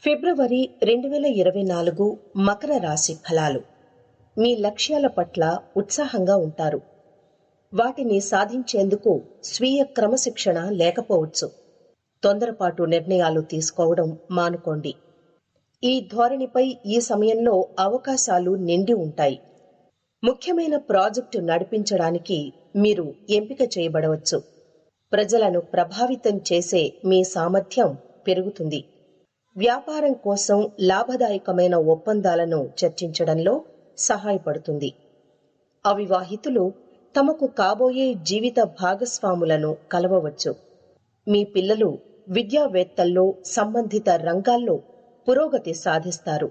ఫిబ్రవరి 2024 మకర రాశి ఫలాలు. మీ లక్ష్యాల పట్ల ఉత్సాహంగా ఉంటారు. వాటిని సాధించేందుకు స్వీయ క్రమశిక్షణ లేకపోవచ్చు. తొందరపాటు నిర్ణయాలు తీసుకోవడం మానుకోండి. ఈ ధోరణిపై ఈ సమయంలో అవకాశాలు నిండి ఉంటాయి. ముఖ్యమైన ప్రాజెక్టు నడిపించడానికి మీరు ఎంపిక చేయబడవచ్చు. ప్రజలను ప్రభావితం చేసే మీ సామర్థ్యం పెరుగుతుంది. వ్యాపారం కోసం లాభదాయకమైన ఒప్పందాలను చర్చించడంలో సహాయపడుతుంది. అవివాహితులు తమకు కాబోయే జీవిత భాగస్వాములను కలవవచ్చు. మీ పిల్లలు విద్యావేత్తల్లో సంబంధిత రంగాల్లో పురోగతి సాధిస్తారు.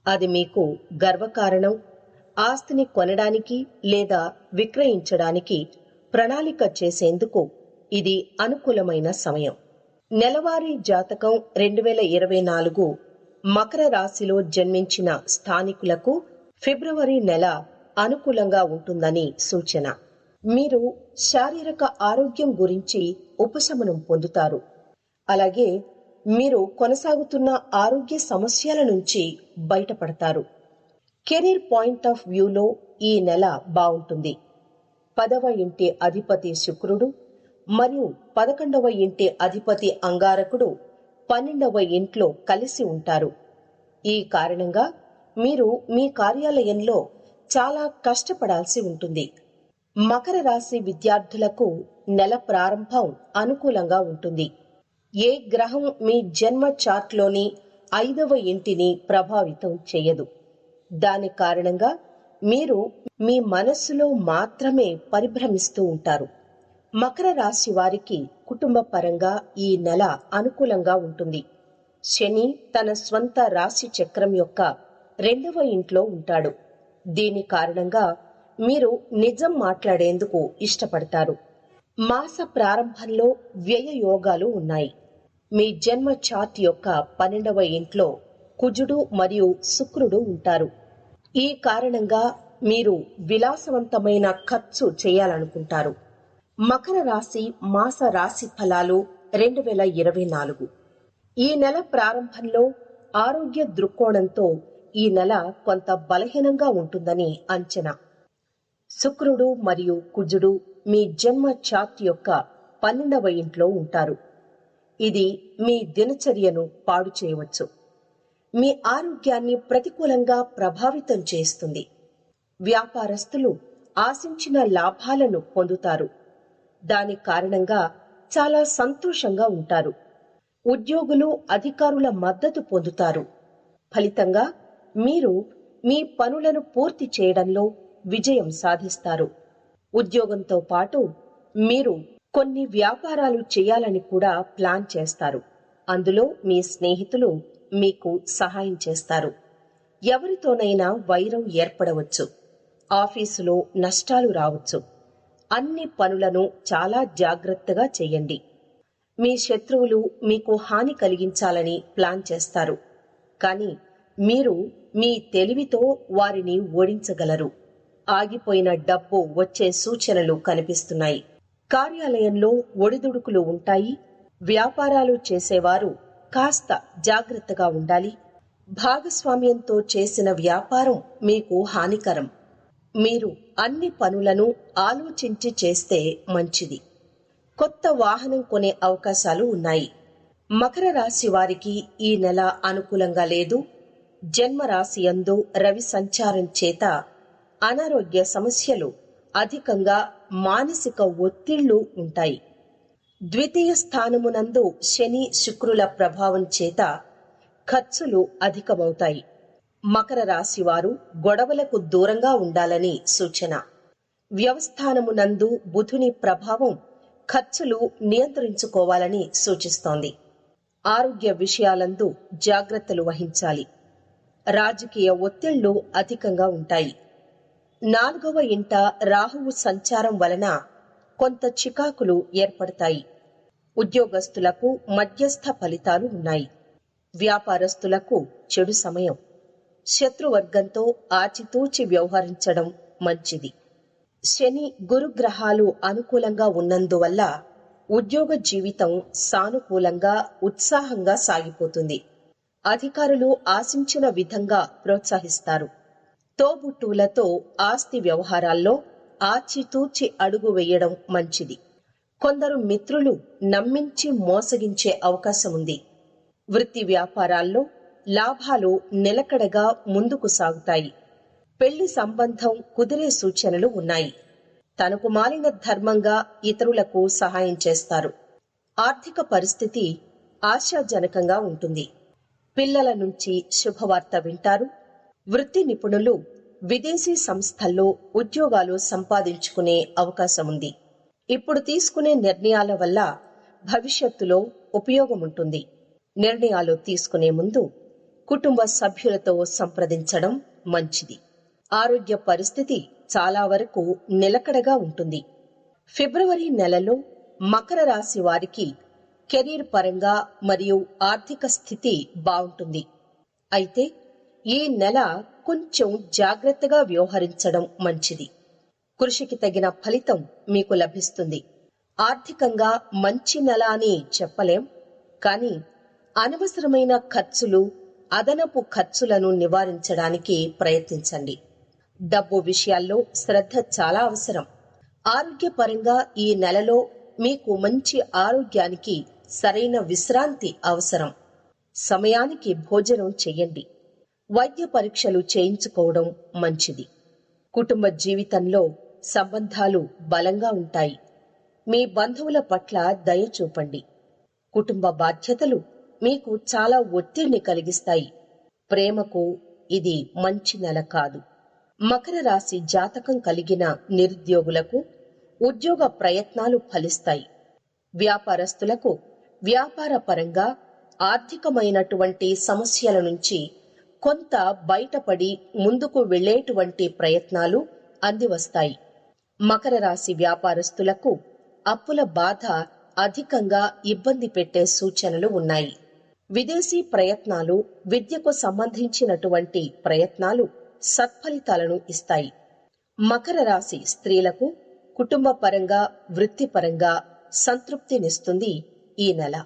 అది మీకు గర్వకారణం. ఆస్తిని కొనడానికి లేదా విక్రయించడానికి ప్రణాళిక చేసేందుకు ఇది అనుకూలమైన సమయం. నెలవారీ జాతకం 2024 మకర రాశిలో జన్మించిన స్థానికులకు ఫిబ్రవరి నెల అనుకూలంగా ఉంటుందని సూచన. మీరు శారీరక ఆరోగ్యం గురించి ఉపశమనం పొందుతారు. అలాగే మీరు కొనసాగుతున్న ఆరోగ్య సమస్యల నుంచి బయటపడతారు. కెరీర్ పాయింట్ ఆఫ్ వ్యూలో ఈ నెల బాగుంటుంది. 10వ ఇంటి అధిపతి శుక్రుడు మరియు 11వ ఇంటి అధిపతి అంగారకుడు 12వ ఇంట్లో కలిసి ఉంటారు. ఈ కారణంగా మీరు మీ కార్యాలయంలో చాలా కష్టపడాల్సి ఉంటుంది. మకర రాశి విద్యార్థులకు నెల ప్రారంభం అనుకూలంగా ఉంటుంది. ఏ గ్రహం మీ జన్మ చార్ట్లోని 5వ ఇంటిని ప్రభావితం చేయదు. దాని కారణంగా మీరు మీ మనస్సులో మాత్రమే పరిభ్రమిస్తూ ఉంటారు. మకర రాశి వారికి కుటుంబ పరంగా ఈ నెల అనుకూలంగా ఉంటుంది. శని తన స్వంత రాశి చక్రం యొక్క 2వ ఇంట్లో ఉంటాడు. దీని కారణంగా మీరు నిజం మాట్లాడేందుకు ఇష్టపడతారు. మాస ప్రారంభంలో వ్యయ యోగాలు ఉన్నాయి. మీ జన్మ చార్ట్ యొక్క 12వ ఇంట్లో కుజుడు మరియు శుక్రుడు ఉంటారు. ఈ కారణంగా మీరు విలాసవంతమైన ఖర్చు చేయాలనుకుంటారు. మకర రాశి మాస రాశి ఫలాలు 2024. ఈ నెల ప్రారంభంలో ఆరోగ్య దృక్కోణంతో ఈ నెల కొంత బలహీనంగా ఉంటుందని అంచనా. శుక్రుడు మరియు కుజుడు మీ జన్మ చార్ట్ యొక్క 12వ ఇంట్లో ఉంటారు. ఇది మీ దినచర్యను పాడు చేయవచ్చు. మీ ఆరోగ్యాన్ని ప్రతికూలంగా ప్రభావితం చేస్తుంది. వ్యాపారస్తులు ఆశించిన లాభాలను పొందుతారు. దాని కారణంగా చాలా సంతోషంగా ఉంటారు. ఉద్యోగులు అధికారుల మద్దతు పొందుతారు. ఫలితంగా మీరు మీ పనులను పూర్తి చేయడంలో విజయం సాధిస్తారు. ఉద్యోగంతో పాటు మీరు కొన్ని వ్యాపారాలు చేయాలని కూడా ప్లాన్ చేస్తారు. అందులో మీ స్నేహితులు మీకు సహాయం చేస్తారు. ఎవరితోనైనా వైరం ఏర్పడవచ్చు. ఆఫీసులో నష్టాలు రావచ్చు. అన్ని పనులను చాలా జాగ్రత్తగా చేయండి. మీ శత్రువులు మీకు హాని కలిగించాలని ప్లాన్ చేస్తారు. కానీ మీరు మీ తెలివితో వారిని ఓడించగలరు. ఆగిపోయిన డబ్బు వచ్చే సూచనలు కనిపిస్తున్నాయి. కార్యాలయంలో ఒడిదుడుకులు ఉంటాయి. వ్యాపారాలు చేసేవారు కాస్త జాగ్రత్తగా ఉండాలి. భాగస్వామ్యంతో చేసిన వ్యాపారం మీకు హానికరం. మీరు అన్ని పనులను ఆలోచించి చేస్తే మంచిది. కొత్త వాహనం కొనే అవకాశాలు ఉన్నాయి. మకర రాశి వారికి ఈ నెల అనుకూలంగా లేదు. జన్మరాశి యందు రవి సంచారం చేత అనారోగ్య సమస్యలు అధికంగా మానసిక ఒత్తిళ్లు ఉంటాయి. ద్వితీయ స్థానమునందు శని శుక్రుల ప్రభావం చేత ఖర్చులు అధికమవుతాయి. మకర రాశి వారు గొడవలకు దూరంగా ఉండాలని సూచన. వ్యవస్థానమునందు బుధుని ప్రభావం ఖర్చులు నియంత్రించుకోవాలని సూచిస్తోంది. ఆరోగ్య విషయాలందు జాగ్రత్తలు వహించాలి. రాజకీయ ఒత్తిళ్లు అధికంగా ఉంటాయి. 4వ ఇంట రాహువు సంచారం వలన కొంత చికాకులు ఏర్పడతాయి. ఉద్యోగస్తులకు మధ్యస్థ ఫలితాలు ఉన్నాయి. వ్యాపారస్తులకు చెడు సమయం. శత్రువర్గంతో ఆచితూచి వ్యవహరించడం మంచిది. శని గురుగ్రహాలు అనుకూలంగా ఉన్నందువల్ల ఉద్యోగ జీవితం సానుకూలంగా ఉత్సాహంగా సాగిపోతుంది. అధికారులు ఆశించిన విధంగా ప్రోత్సహిస్తారు. తోబుట్టువులతో ఆస్తి వ్యవహారాల్లో ఆచితూచి అడుగు వేయడం మంచిది. కొందరు మిత్రులు నమ్మించి మోసగించే అవకాశం ఉంది. వృత్తి వ్యాపారాల్లో లాభాలు నిలకడగా ముందుకు సాగుతాయి. పెళ్లి సంబంధం కుదిరే సూచనలు ఉన్నాయి. తనకు మాలిన ధర్మంగా ఇతరులకు సహాయం చేస్తారు. ఆర్థిక పరిస్థితి ఆశాజనకంగా ఉంటుంది. పిల్లల నుంచి శుభవార్త వింటారు. వృత్తి నిపుణులు విదేశీ సంస్థల్లో ఉద్యోగాలు సంపాదించుకునే అవకాశం ఉంది. ఇప్పుడు తీసుకునే నిర్ణయాల వల్ల భవిష్యత్తులో ఉపయోగం ఉంటుంది. నిర్ణయాలు తీసుకునే ముందు కుటుంబ సభ్యులతో సంప్రదించడం మంచిది. ఆరోగ్య పరిస్థితి చాలా వరకు నిలకడగా ఉంటుంది. ఫిబ్రవరి నెలలో మకర రాశి వారికి కెరీర్ పరంగా మరియు ఆర్థిక స్థితి బాగుంటుంది. అయితే ఈ నెల కొంచెం జాగ్రత్తగా వ్యవహరించడం మంచిది. కృషికి తగిన ఫలితం మీకు లభిస్తుంది. ఆర్థికంగా మంచి నెల అని చెప్పలేం, కానీ అనవసరమైన ఖర్చులు, అదనపు ఖర్చులను నివారించడానికి ప్రయత్నించండి. డబ్బు విషయాల్లో శ్రద్ధ చాలా అవసరం. ఆరోగ్యపరంగా ఈ నెలలో మీకు మంచి ఆరోగ్యానికి సరైన విశ్రాంతి అవసరం. సమయానికి భోజనం చెయ్యండి. వైద్య పరీక్షలు చేయించుకోవడం మంచిది. కుటుంబ జీవితంలో సంబంధాలు బలంగా ఉంటాయి. మీ బంధువుల పట్ల దయ చూపండి. కుటుంబ బాధ్యతలు మీకు చాలా ఒత్తిడిని కలిగిస్తాయి. ప్రేమకు ఇది మంచి నెల కాదు. మకర రాశి జాతకం కలిగిన నిరుద్యోగులకు ఉద్యోగ ప్రయత్నాలు ఫలిస్తాయి. వ్యాపారస్తులకు వ్యాపార పరంగా ఆర్థికమైనటువంటి సమస్యల నుంచి కొంత బయటపడి ముందుకు వెళ్లేటువంటి ప్రయత్నాలు అందివస్తాయి. మకర రాశి వ్యాపారస్తులకు అప్పుల బాధ అధికంగా ఇబ్బంది పెట్టే సూచనలు ఉన్నాయి. విదేశీ ప్రయత్నాలు, విద్యకు సంబంధించినటువంటి ప్రయత్నాలు సత్ఫలితాలను ఇస్తాయి. మకర రాశి స్త్రీలకు కుటుంబ పరంగా, వృత్తిపరంగా సంతృప్తినిస్తుంది ఈ నెల.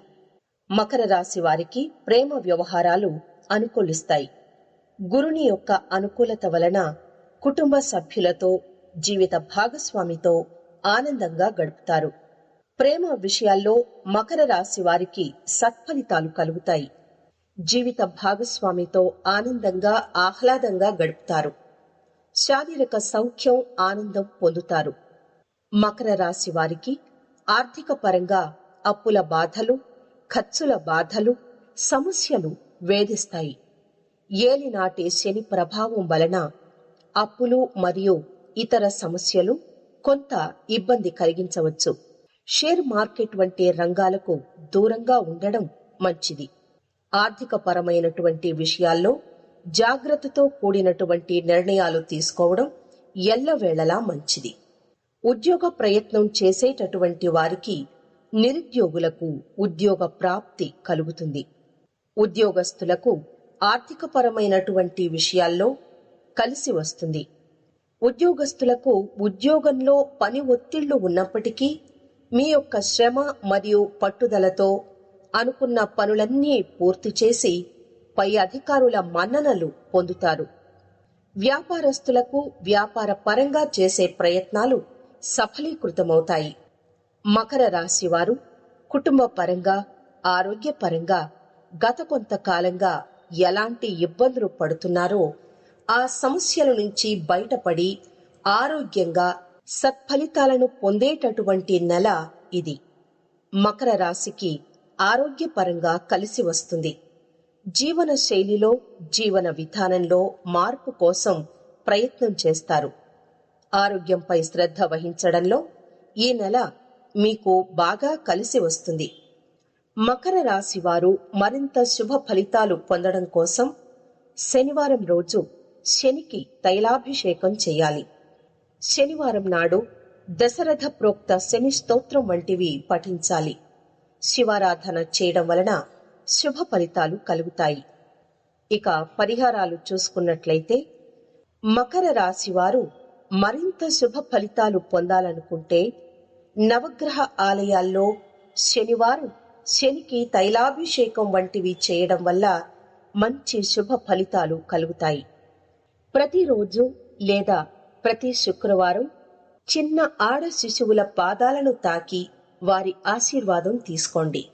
మకర రాశి వారికి ప్రేమ వ్యవహారాలు అనుకూలిస్తాయి. గురుని యొక్క అనుకూలత వలన కుటుంబ సభ్యులతో, జీవిత భాగస్వామితో ఆనందంగా గడుపుతారు. ప్రేమ విషయాల్లో మకర రాశి వారికి సత్ఫలితాలు కలుగుతాయి. జీవిత భాగస్వామితో ఆనందంగా, ఆహ్లాదంగా గడుపుతారు. శారీరక సౌఖ్యం, ఆనందం పొందుతారు. మకర రాశి వారికి ఆర్థిక పరంగా అప్పుల బాధలు, ఖర్చుల బాధలు, సమస్యలు వేధిస్తాయి. ఏలినాటి శని ప్రభావం వలన అప్పులు మరియు ఇతర సమస్యలు కొంత ఇబ్బంది కలిగించవచ్చు. షేర్ మార్కెట్ వంటి రంగాలకు దూరంగా ఉండడం మంచిది. ఆర్థిక పరమైనటువంటి విషయాల్లో జాగ్రత్తతో కూడినటువంటి నిర్ణయాలు తీసుకోవడం ఎల్లవేళలా మంచిది. ఉద్యోగ ప్రయత్నం చేసేటటువంటి వారికి, నిరుద్యోగులకు ఉద్యోగ ప్రాప్తి కలుగుతుంది. ఉద్యోగస్తులకు ఆర్థికపరమైనటువంటి విషయాల్లో కలిసి వస్తుంది. ఉద్యోగస్తులకు ఉద్యోగంలో పని ఒత్తిళ్లు ఉన్నప్పటికీ మీ యొక్క శ్రమ మరియు పట్టుదలతో అనుకున్న పనులన్నీ పూర్తి చేసి పై అధికారుల మన్ననలు పొందుతారు. వ్యాపారస్తులకు వ్యాపార పరంగా చేసే ప్రయత్నాలు సఫలీకృతమవుతాయి. మకర రాశి వారు కుటుంబ పరంగా, ఆరోగ్యపరంగా గత కొంతకాలంగా ఎలాంటి ఇబ్బందులు పడుతున్నారో ఆ సమస్యల నుంచి బయటపడి ఆరోగ్యంగా సత్ఫలితాలను పొందేటటువంటి నెల ఇది. మకర రాశికి ఆరోగ్యపరంగా కలిసి వస్తుంది. జీవన శైలిలో, జీవన విధానంలో మార్పు కోసం ప్రయత్నం చేస్తారు. ఆరోగ్యంపై శ్రద్ధ వహించడంలో ఈ నెల మీకు బాగా కలిసి వస్తుంది. మకర రాశి వారు మరింత శుభ ఫలితాలు పొందడం కోసం శనివారం రోజు శనికి తైలాభిషేకం చేయాలి. శనివారం నాడు దశరథ ప్రోక్త శని స్తోత్రం వంటివి పఠించాలి. శివారాధన చేయడం వలన శుభ ఫలితాలు కలుగుతాయి. ఇక పరిహారాలు చూసుకున్నట్లయితే మకర రాశి వారు మరింత శుభ ఫలితాలు పొందాలనుకుంటే నవగ్రహ ఆలయాల్లో శనివారం శనికి తైలాభిషేకం వంటివి చేయడం వల్ల మంచి శుభ ఫలితాలు కలుగుతాయి. ప్రతిరోజు లేదా ప్రతి శుక్రవారం చిన్న ఆడ శిశువుల పాదాలను తాకి వారి ఆశీర్వాదం తీసుకోండి.